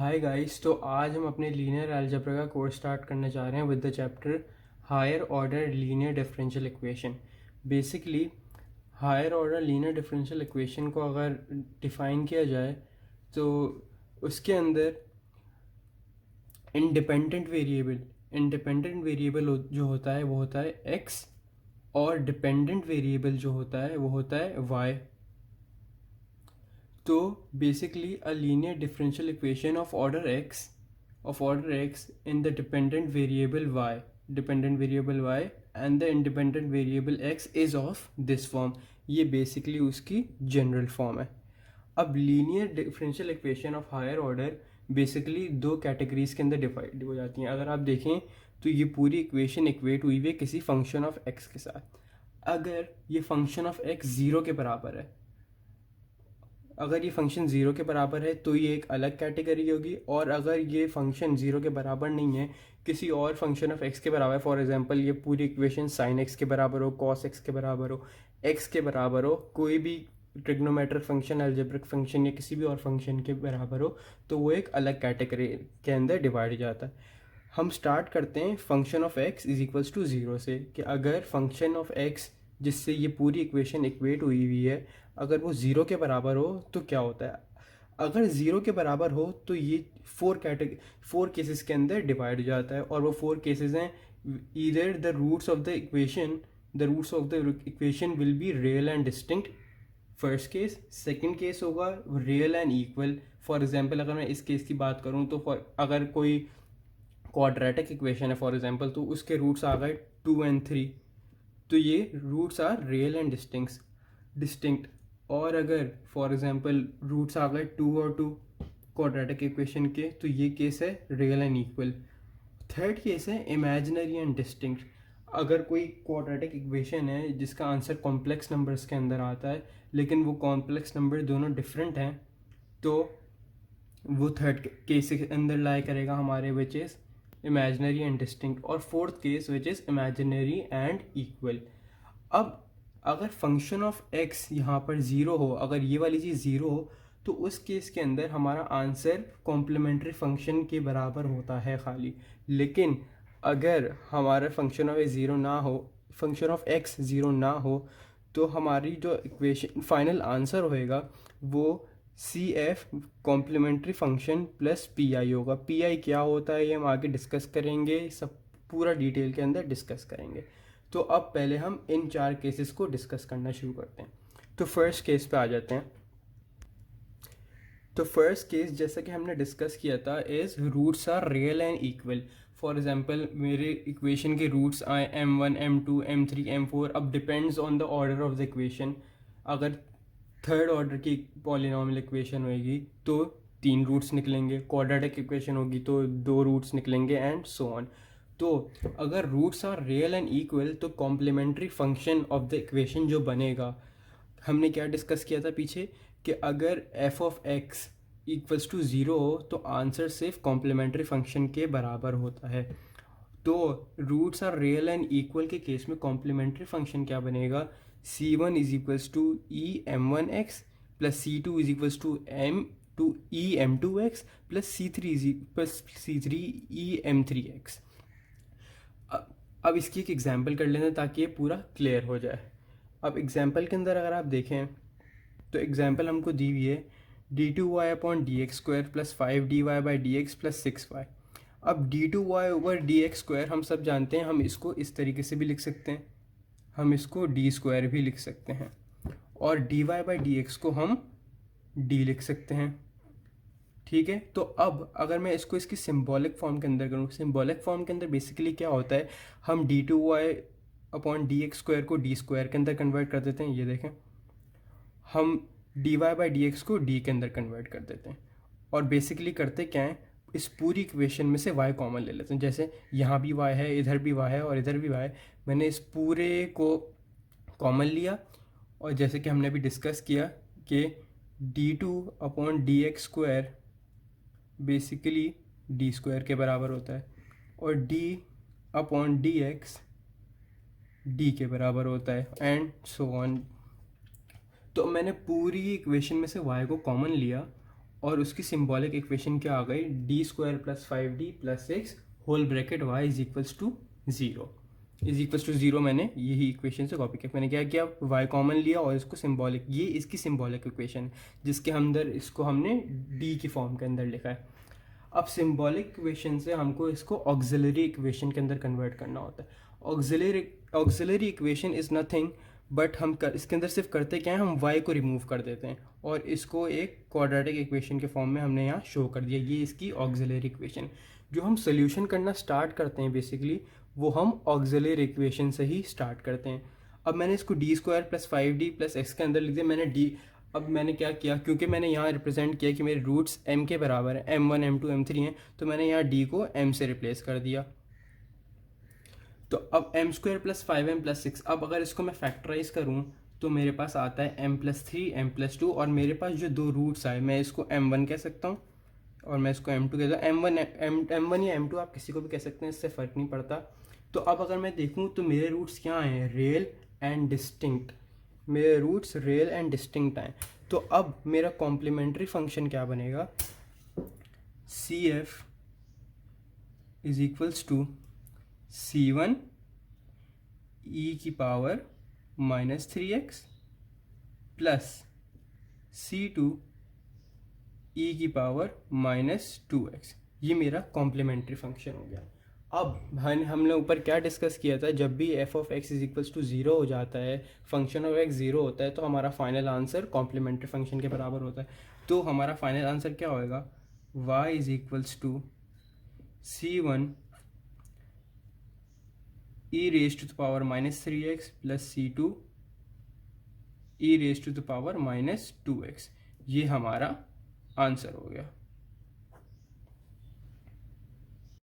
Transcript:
Hi guys. तो आज हम अपने लीनियर अलजेब्रा का कोर्स स्टार्ट करने जा रहे हैं with the chapter higher order linear differential equation. Basically higher order linear differential equation को अगर डिफ़ाइन किया जाए तो उसके अंदर इंडिपेंडेंट वेरिएबल जो होता है वो होता है एक्स, और डिपेंडेंट वेरिएबल जो होता है वो होता है वाई। तो basically a linear differential equation of order X in the dependent variable Y and the independent variable X is of this form. ये बेसिकली उसकी जनरल फॉर्म है। अब linear differential equation of higher order basically दो categories के अंदर divide हो जाती हैं। अगर आप देखें तो ये पूरी इक्वेशन इक्वेट हुई है किसी फंक्शन ऑफ एक्स के साथ। अगर ये फंक्शन ऑफ एक्स ज़ीरो के बराबर है, अगर ये फंक्शन ज़ीरो के बराबर है तो ये एक अलग कैटेगरी होगी, और अगर ये फंक्शन ज़ीरो के बराबर नहीं है, किसी और फंक्शन ऑफ एक्स के बराबर है, फॉर एग्जांपल ये पूरी इक्वेशन साइन एक्स के बराबर हो, कॉस एक्स के बराबर हो, एक्स के बराबर हो, कोई भी ट्रिग्नोमेट्रिक फंक्शन, अलजेब्रिक फंक्शन या किसी भी और फंक्शन के बराबर हो, तो वो एक अलग कैटेगरी के अंदर डिवाइड हो जाता है। हम स्टार्ट करते हैं function of X is equals to zero से, कि अगर फंक्शन ऑफ एक्स जिससे ये पूरी इक्वेशन इक्वेट हुई हुई है, अगर वो ज़ीरो के बराबर हो तो क्या होता है। अगर ज़ीरो के बराबर हो तो ये फोर केसेस के अंदर डिवाइड हो जाता है, और वो फोर केसेस हैं either the roots of the equation will be real and distinct, first case. Second case होगा real and equal. For example अगर मैं इस केस की बात करूँ तो अगर कोई क्वाड्रेटिक इक्वेशन है फॉर एग्जांपल, तो उसके रूट्स आ गए 2 and 3, तो ये roots are real and distinct. और अगर फॉर एग्जांपल रूट्स आ गए 2 और 2 क्वाड्रेटिक इक्वेशन के, तो ये केस है real and equal. Third case है इमेजिनरी एंड डिस्टिंक्ट। अगर कोई क्वाड्रेटिक इक्वेशन है जिसका आंसर कॉम्प्लेक्स नंबर्स के अंदर आता है, लेकिन वो कॉम्प्लेक्स नंबर दोनों डिफरेंट हैं, तो वो थर्ड केस के अंदर लाई करेगा हमारे, which is imaginary and distinct. और fourth case which is imaginary and equal. अब अगर फंक्शन ऑफ एक्स यहाँ पर ज़ीरो हो, अगर ये वाली चीज़ ज़ीरो हो, तो उस केस के अंदर हमारा आंसर कॉम्प्लीमेंट्री फंक्शन के बराबर होता है खाली। लेकिन अगर हमारा फंक्शन ऑफ ज़ीरो ना हो, फंक्शन ऑफ एक्स ज़ीरो ना हो, तो हमारी जो इक्वेशन फाइनल आंसर होएगा वो C F complementary function plus P I होगा। पी आई क्या होता है ये हम आगे डिस्कस करेंगे, सब पूरा डिटेल के अंदर डिस्कस करेंगे। तो अब पहले हम इन चार केसेस को डिस्कस करना शुरू करते हैं। तो फर्स्ट केस पे आ जाते हैं। तो फर्स्ट केस जैसा कि हमने डिस्कस किया था is roots are real and equal. For example मेरे इक्वेशन के रूट्स आए m1 m2 m3 m4। अब depends on the order of the equation. अगर थर्ड ऑर्डर की पॉलिनॉमियल इक्वेशन होगी तो 3 रूट्स निकलेंगे, क्वाड्रेटिक इक्वेशन होगी तो 2 रूट्स निकलेंगे, एंड सो ऑन। तो अगर roots are real and equal तो complementary function of the equation जो बनेगा, हमने क्या डिस्कस किया था पीछे, कि अगर F of X equals to zero हो तो आंसर सिर्फ कॉम्प्लीमेंट्री फंक्शन के बराबर होता है। तो roots are real and equal के केस में कॉम्प्लीमेंट्री फंक्शन क्या बनेगा, C one is equals to E M one X plus C two is equals to M two E M two X plus C three E M three X. अब इसकी एक example कर लेते हैं ताकि ये पूरा क्लियर हो जाए। अब एग्जांपल के अंदर अगर आप देखें तो एग्जांपल हमको दी हुई है D two Y upon D X square plus 5 dy by D X plus 6y। अब D two Y over D X square हम सब जानते हैं, हम इसको इस तरीके से भी लिख सकते हैं, हम इसको डी स्क्वायर भी लिख सकते हैं, और D Y by D X को हम डी लिख सकते हैं। ठीक है। तो अब अगर मैं इसको इसकी सिंबॉलिक फॉर्म के अंदर करूँ, सिंबॉलिक फॉर्म के अंदर बेसिकली क्या होता है, हम D two Y upon D X square को डी स्क्वायर के अंदर कन्वर्ट कर देते हैं। ये देखें, हम D Y by D X को डी के अंदर कन्वर्ट कर देते हैं, और बेसिकली करते क्या है, इस पूरी इक्वेशन में से y कॉमन ले लेते हैं। जैसे यहाँ भी y है, इधर भी y है और इधर भी y है, मैंने इस पूरे को कॉमन लिया, और जैसे कि हमने अभी डिस्कस किया कि D two upon D X square basically D square के बराबर होता है, और D upon D x D के बराबर होता है, एंड सो ऑन। तो मैंने पूरी इक्वेशन में से y को कॉमन लिया, और उसकी सिंबॉलिक इक्वेशन क्या आ गई, D square plus 5d plus 6 whole bracket y is equals to 0 मैंने यही इक्वेशन से कॉपी किया। मैंने क्या किया, y कॉमन लिया और इसको सिंबॉलिक, ये इसकी सिंबॉलिक इक्वेशन जिसके अंदर इसको हमने d की फॉर्म के अंदर लिखा है। अब सिंबॉलिक इक्वेशन से हमको इसको ऑक्सिलरी इक्वेशन के अंदर कन्वर्ट करना होता है। Auxiliary equation is nothing but इसके अंदर सिर्फ करते क्या है, हम y को रिमूव कर देते हैं और इसको एक क्वाड्रेटिक इक्वेशन के फॉर्म में हमने यहाँ शो कर दिया। ये इसकी ऑक्सिलरी इक्वेशन। जो हम सोल्यूशन करना स्टार्ट करते हैं बेसिकली वो हम ऑक्सिलरी इक्वेशन से ही स्टार्ट करते हैं। अब मैंने इसको D square plus 5d plus x के अंदर लिख दिया मैंने d। अब मैंने क्या किया, क्योंकि मैंने यहाँ रिप्रेजेंट किया कि मेरे रूट्स m के बराबर है, m1 m2 m3 हैं, तो मैंने यहाँ d को m से रिप्लेस कर दिया। तो अब m square plus 5m plus 6, अब अगर इसको मैं फैक्टराइज करूँ तो मेरे पास आता है m प्लस 3 m प्लस 2 और मेरे पास जो दो रूट्स आए मैं इसको m1 कह सकता हूँ और मैं इसको m2 कहता हूँ। m1 या m2 आप किसी को भी कह सकते हैं, इससे फ़र्क नहीं पड़ता। तो अब अगर मैं देखूँ तो मेरे रूट्स क्या हैं, रियल एंड डिस्टिंक्ट। मेरे रूट्स रियल एंड डिस्टिंक्ट आए। तो अब मेरा कॉम्प्लीमेंट्री फंक्शन क्या बनेगा, CF is equals to C1 e की power -3x plus C2 e की पावर -2x। ये मेरा कॉम्प्लीमेंट्री फंक्शन हो गया। अब हमने ऊपर क्या डिस्कस किया था, जब भी f of x is equals to 0 हो जाता है, फंक्शन ऑफ x 0 होता है, तो हमारा फाइनल आंसर कॉम्प्लीमेंट्री फंक्शन के बराबर होता है। तो हमारा फाइनल आंसर क्या होएगा, y is equals to C1 e raise to the power -3x plus C2 e raise to the power -2x। ये हमारा आंसर हो गया।